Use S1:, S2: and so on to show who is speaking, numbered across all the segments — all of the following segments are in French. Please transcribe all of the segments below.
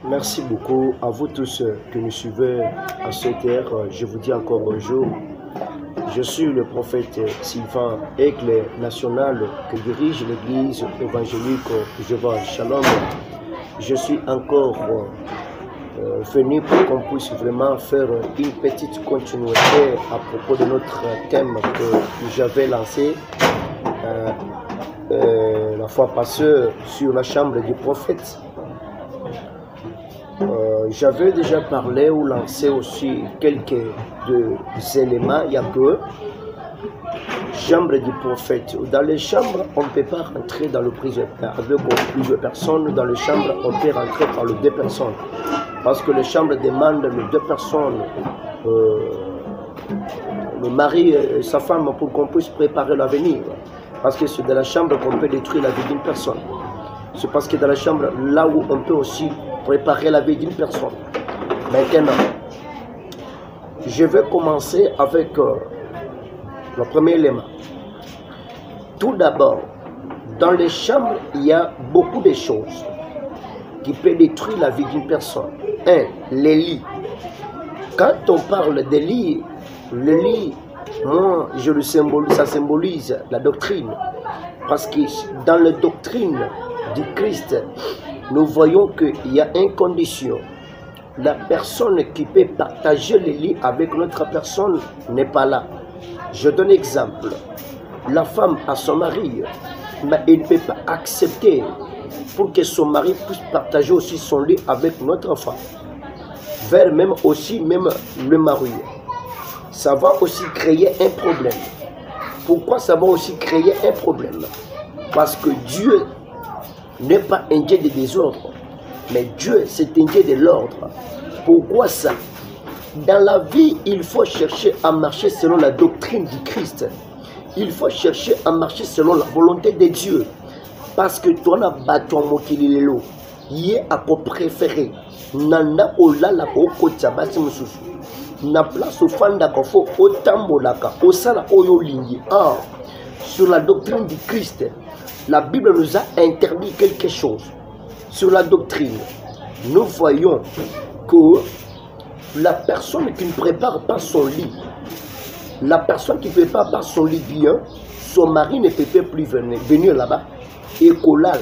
S1: Merci beaucoup à vous tous qui nous suivez à cette heure. Je vous dis encore bonjour. Je suis le prophète Sylvain Aigle National qui dirige l'église évangélique Jéhovah Shalom. Je suis encore venu pour qu'on puisse vraiment faire une petite continuité à propos de notre thème que j'avais lancé la fois passée sur la chambre du prophète. J'avais déjà parlé ou lancé aussi quelques éléments. Il y a que chambre du prophète. Dans les chambres, on ne peut pas rentrer dans le prison avec plusieurs personnes. Dans les chambres, on peut rentrer par les deux personnes. Parce que les chambres demandent les deux personnes, le mari et sa femme, pour qu'on puisse préparer l'avenir. Parce que c'est dans la chambre qu'on peut détruire la vie d'une personne. C'est parce que dans la chambre, là où on peut aussi préparer la vie d'une personne. Maintenant, je vais commencer avec le premier élément. Tout d'abord, dans les chambres, il y a beaucoup de choses qui peuvent détruire la vie d'une personne. Un, les lits. Quand on parle des lits, le lit, moi, ça symbolise la doctrine. Parce que dans la doctrine du Christ, nous voyons qu'il y a une condition. La personne qui peut partager le lit avec notre personne n'est pas là. Je donne exemple. La femme a son mari, mais elle ne peut pas accepter pour que son mari puisse partager aussi son lit avec notre femme. Vers même aussi même le mari. Ça va aussi créer un problème. Pourquoi ça va aussi créer un problème? Parce que Dieu n'est pas un Dieu de désordre, mais Dieu c'est un Dieu de l'ordre. Pourquoi ça? Dans la vie, il faut chercher à marcher selon la doctrine du Christ. Il faut chercher à marcher selon la volonté de Dieu. Parce que toi, na bato mokililo, yé a ko préféré, nana olala ko kotsabasi mususu. Na place au fanda ko fo otambolaka, osala oyo lingi. Ah, sur la doctrine du Christ, la Bible nous a interdit quelque chose. Sur la doctrine, nous voyons que la personne qui ne prépare pas son lit, la personne qui ne prépare pas son lit bien, son mari ne peut plus venir là-bas et coller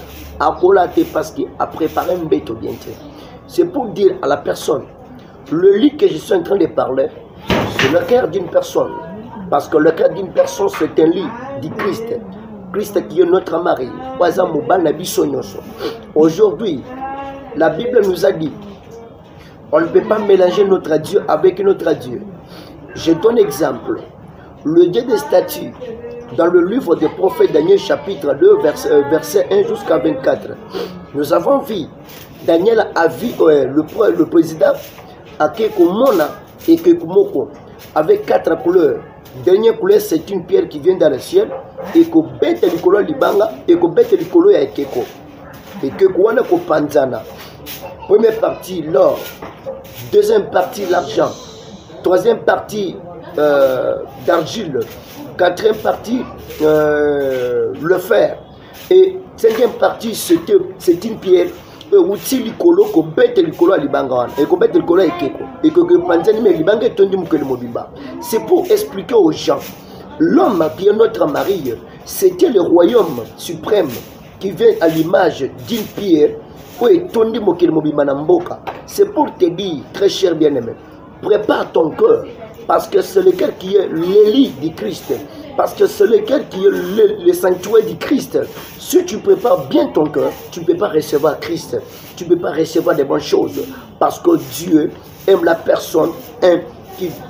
S1: parce qu'il a préparé un bête bien. C'est pour dire à la personne, le lit que je suis en train de parler, c'est le cœur d'une personne. Parce que le cœur d'une personne, c'est un lit du Christ. Christ qui est notre mari. Aujourd'hui, la Bible nous a dit, on ne peut pas mélanger notre Dieu avec notre Dieu. Je donne exemple. Le Dieu des statues, dans le livre des prophètes Daniel chapitre 2, verset 1 jusqu'à 24, nous avons vu, Daniel a vu le président Akekomona et Kekumoko avec 4 couleurs. Dernière couleur, c'est une pierre qui vient dans le ciel. Et que bête likolo libanga et que bête likolo ya ekeko. Et que kouana ko panzana. Première partie l'or, deuxième partie l'argent, troisième partie d'argile, quatrième partie le fer et cinquième partie c'est une pierre. Outil likolo ko bête likolo libanga et ko bête likolo ekeko et que panzani me libanga tondi mukele mobimba. C'est pour expliquer aux gens. L'homme qui est notre mari, c'était le royaume suprême qui vient à l'image d'une pierre. C'est pour te dire, très cher bien-aimé, prépare ton cœur, parce que c'est le cœur qui est l'élite du Christ, parce que c'est le cœur qui est le sanctuaire du Christ. Si tu prépares bien ton cœur, tu ne peux pas recevoir Christ, tu ne peux pas recevoir des bonnes choses, parce que Dieu aime la personne,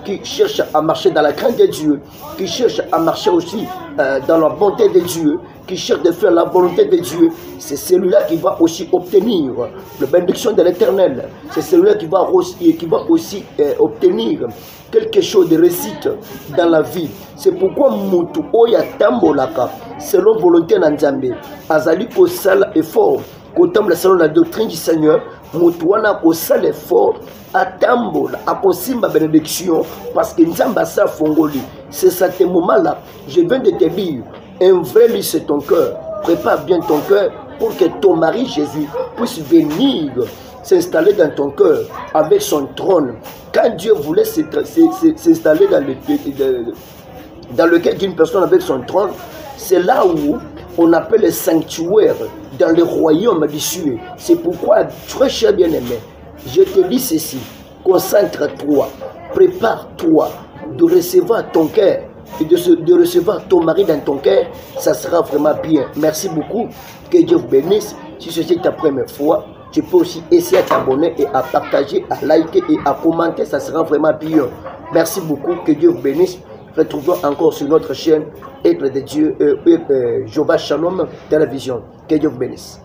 S1: qui cherche à marcher dans la crainte de Dieu, qui cherche à marcher aussi dans la bonté de Dieu, qui cherche de faire la volonté de Dieu. C'est celui-là qui va aussi obtenir la bénédiction de l'Éternel. C'est celui-là qui va aussi obtenir quelque chose de réussite dans la vie. C'est pourquoi Moutou Oya Tambolaka, selon volonté Nanzambe, Azali Kosal effort, Kotam selon la doctrine du Seigneur, Moutouana Kosal effort, Atambola, Akosimba bénédiction, parce que Nzamba sa Fongoli. C'est à ce moment-là, je viens de te dire, un vrai lit c'est ton cœur. Prépare bien ton cœur pour que ton mari Jésus puisse venir s'installer dans ton cœur avec son trône. Quand Dieu voulait s'installer dans le cœur d'une personne avec son trône, c'est là où on appelle le sanctuaire dans le royaume des cieux. C'est pourquoi, très cher bien-aimé, je te dis ceci, concentre-toi, prépare-toi de recevoir ton cœur et de recevoir ton mari dans ton cœur, ça sera vraiment bien. Merci beaucoup, que Dieu vous bénisse. Si c'est ta première fois, tu peux aussi essayer à t'abonner et à partager, à liker et à commenter, ça sera vraiment bien. Merci beaucoup, que Dieu vous bénisse. Retrouvons encore sur notre chaîne Aigle de Dieu, Jéhovah Shalom Télévision. Que Dieu vous bénisse.